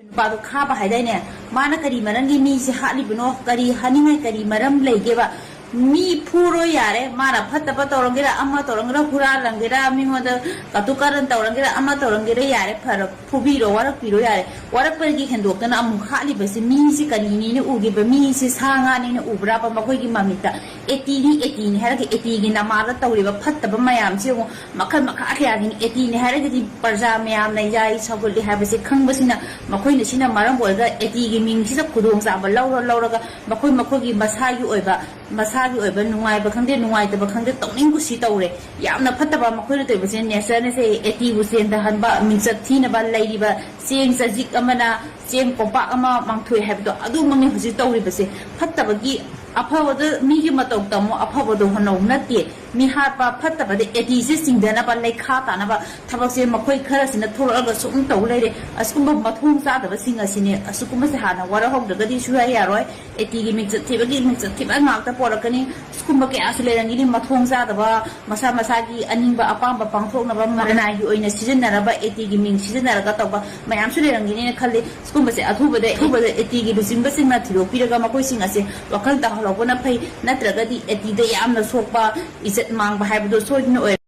Bado khaba haidai ne mana kari marangi mi si hali bino kari haningai kari maram leigeba mi puro yare mana phatta pa torangira amma torangira hura langira mi hoda katukaran torangira amma torangira yare phara phubiro warak piro yare warak pergi hendok na amu khali basi mi si kari ni ne ugi ba mi si sanga ni ne ubra pa makoi gi mamita eti ni haragi eti gi na mala tawri ba phatta ba mayam si makhan makha kya gi eti ni haragi di parja mayam na yai sabul di habasi khang basina makoi ne sina maram boiga eti gi ming si sa khudong sa ba lauraga makoi gi masagi oiba masagi oiba nungai ba khangde nungai ta ba khangde tawning ku si tawre yamna phatta ba makoi ne toiba sen nesar ne se eti bu sen da han ba mingsat thina ba lairi ba seng sajik amana seng kompa ama mangthoi habdo adu mami huji tawri ba se phatta ba gi afawada mi gi matau tamo afawada hono nati mi hapa phatta ba de eti se singdana ba lai kha ta na ba thabak se makoi khara sina tholaga sum taw leire askumba mathung sa da ba singa sine asukuma se hana wara hok daga di shuya ya roi eti gi mix thiba ngak ta porakani skumba ke asule rangi ni mathung sa da ba masa gi aningba apamba pangthok na ba marana gi oina season na ba eti gi ming season na ga tawba mayam sule rangi ni khalle skumba se athuba de eti gi lusimba singna thiro piraga makoi singa se wakal ta halobona phai natraga di eti de yamna sokpa izat mang ba haibdo soidna